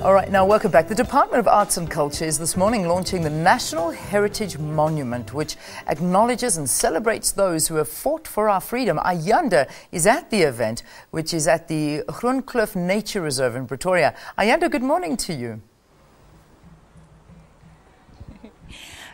All right, now welcome back. The Department of Arts and Culture is this morning launching the National Heritage Monument, which acknowledges and celebrates those who have fought for our freedom. Ayanda is at the event, which is at the Groenkloof Nature Reserve in Pretoria. Ayanda, good morning to you.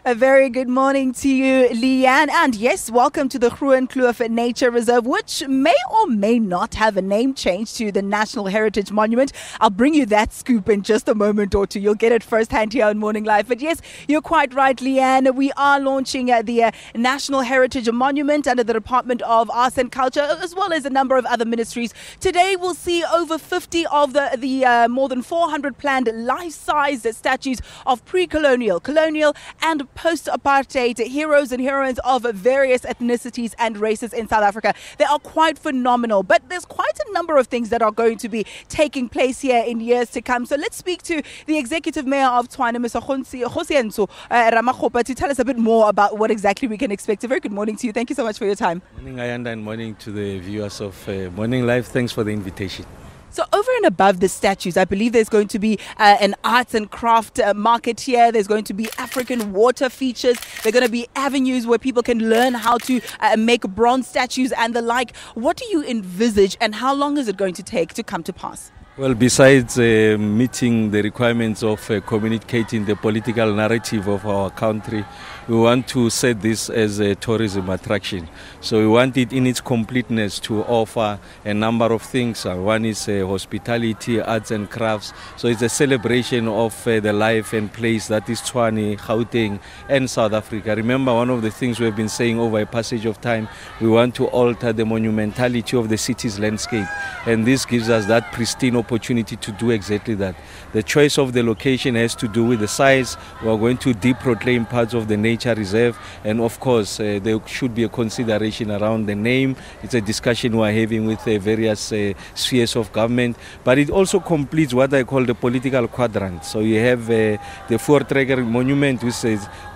A very good morning to you, Leanne. And yes, welcome to the Groenkloof Nature Reserve, which may or may not have a name change to the National Heritage Monument. I'll bring you that scoop in just a moment or two. You'll get it firsthand here on Morning Live. But yes, you're quite right, Leanne. We are launching the National Heritage Monument under the Department of Arts and Culture, as well as a number of other ministries. Today, we'll see over 50 of the more than 400 planned life-size statues of pre-colonial, colonial, and post-apartheid heroes and heroines of various ethnicities and races in South Africa. They are quite phenomenal, but there's quite a number of things that are going to be taking place here in years to come. So let's speak to the Executive Mayor of Tshwane, Mr. Kgosientso Ramokgopa, to tell us a bit more about what exactly we can expect. A very good morning to you. Thank you so much for your time. Morning, Ayanda, and morning to the viewers of Morning Live. Thanks for the invitation. So over and above the statues, I believe there's going to be an arts and craft market here. There's going to be African water features. There are going to be avenues where people can learn how to make bronze statues and the like. What do you envisage, and how long is it going to take to come to pass? Well, besides meeting the requirements of communicating the political narrative of our country, we want to set this as a tourism attraction. So we want it in its completeness to offer a number of things. One is hospitality, arts and crafts. So it's a celebration of the life and place that is Tshwane, Gauteng and South Africa. Remember, one of the things we've been saying over a passage of time, we want to alter the monumentality of the city's landscape. And this gives us that pristine opportunity to do exactly that. The choice of the location has to do with the size. We are going to de-proclaim parts of the nature reserve, and of course there should be a consideration around the name. It's a discussion we are having with various spheres of government, but it also completes what I call the political quadrant. So you have the Voortrekker monument, which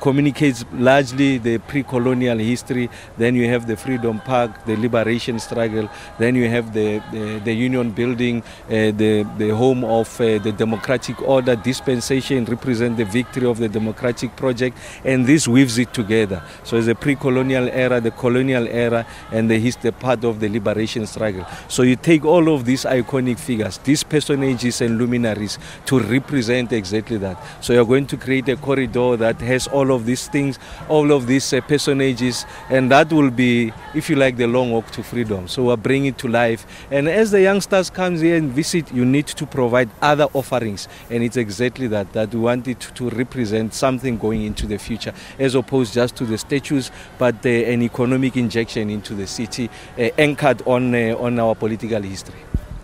communicates largely the pre-colonial history. Then you have the Freedom Park, the liberation struggle. Then you have the Union Building, the home of the democratic order dispensation, represent the victory of the democratic project, and this weaves it together. So it's the pre-colonial era, the colonial era, and the part of the liberation struggle. So you take all of these iconic figures, these personages and luminaries, to represent exactly that. So you're going to create a corridor that has all of these things, all of these personages, and that will be, if you like, the long walk to freedom. So we're bringing it to life. And as the youngsters come here and visit, you need to provide other offerings, and it's exactly that we want it to represent something going into the future, as opposed just to the statues, but an economic injection into the city, anchored on our political history.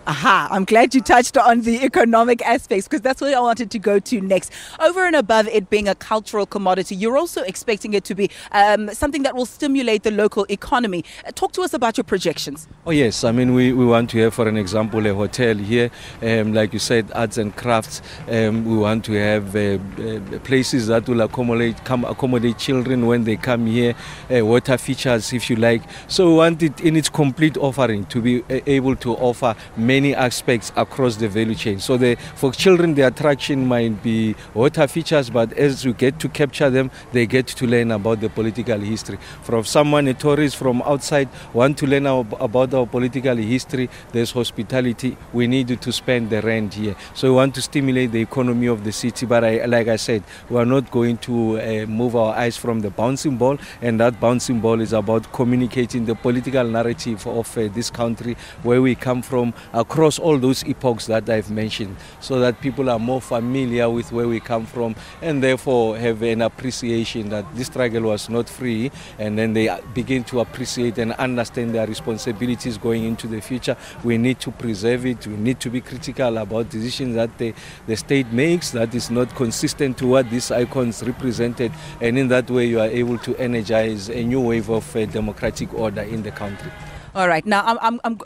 Aha, I'm glad you touched on the economic aspects, because that's what I wanted to go to next. Over and above it being a cultural commodity, you're also expecting it to be something that will stimulate the local economy. Talk to us about your projections. Oh yes, I mean we want to have, for an example, a hotel here, like you said, arts and crafts. We want to have places that will accommodate children when they come here, water features, if you like. So we want it in its complete offering to be able to offer many aspects across the value chain. So for children, the attraction might be water features, but as you get to capture them, they get to learn about the political history. From someone, a tourist from outside, want to learn about our political history, there's hospitality. We need to spend the rent here. So we want to stimulate the economy of the city, but like I said, we are not going to move our eyes from the bouncing ball, and that bouncing ball is about communicating the political narrative of this country, where we come from, across all those epochs that I've mentioned, so that people are more familiar with where we come from, and therefore have an appreciation that this struggle was not free, and then they begin to appreciate and understand their responsibilities going into the future. We need to preserve it. We need to be critical about decisions that the state makes that is not consistent to what these icons represented, and in that way you are able to energize a new wave of democratic order in the country. All right. Now,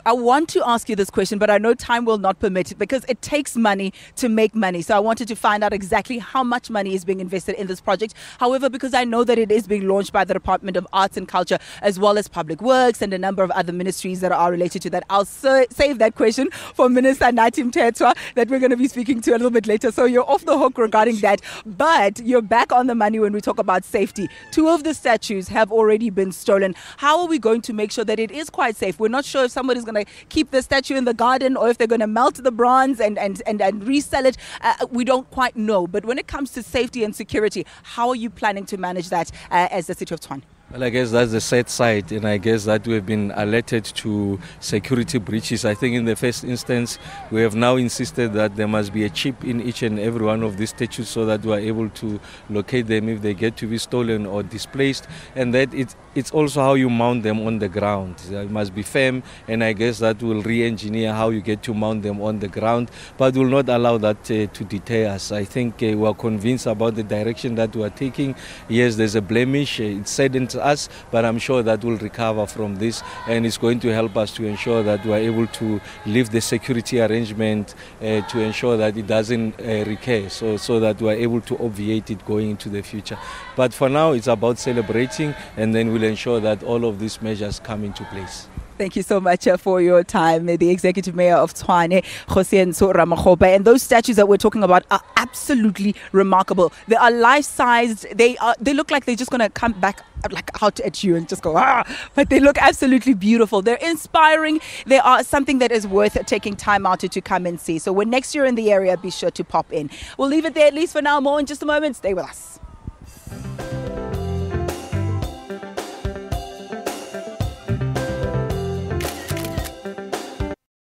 I want to ask you this question, but I know time will not permit it because it takes money to make money. So I wanted to find out exactly how much money is being invested in this project. However, because I know that it is being launched by the Department of Arts and Culture as well as Public Works and a number of other ministries that are related to that, I'll save that question for Minister Nathi Mthethwa that we're going to be speaking to a little bit later. So you're off the hook regarding that. But you're back on the money when we talk about safety. 2 of the statues have already been stolen. How are we going to make sure that it is quite safe? We're not sure if somebody's going to keep the statue in the garden or if they're going to melt the bronze and resell it. We don't quite know. But when it comes to safety and security, how are you planning to manage that as the city of Tshwane? Well, I guess that's the sad side, and I guess that we've been alerted to security breaches. I think in the first instance, we have now insisted that there must be a chip in each and every one of these statues so that we are able to locate them if they get to be stolen or displaced, and that it's also how you mount them on the ground. It must be firm, and I guess that will re-engineer how you get to mount them on the ground, but will not allow that to deter us. I think we are convinced about the direction that we are taking. Yes, there's a blemish. It saddens us, but I'm sure that we'll recover from this, and it's going to help us to ensure that we are able to lift the security arrangement to ensure that it doesn't recur, so that we are able to obviate it going into the future. But for now, it's about celebrating, and then we'll ensure that all of these measures come into place. Thank you so much for your time, the Executive Mayor of Tshwane Kgosientso Ramokgopa. And those statues that we're talking about are absolutely remarkable. They are life-sized. They look like they're just going to come back like out at you and just go, but they look absolutely beautiful. They're inspiring. They are something that is worth taking time out to come and see. So when next you're in the area, be sure to pop in. We'll leave it there at least for now. More in just a moment. Stay with us.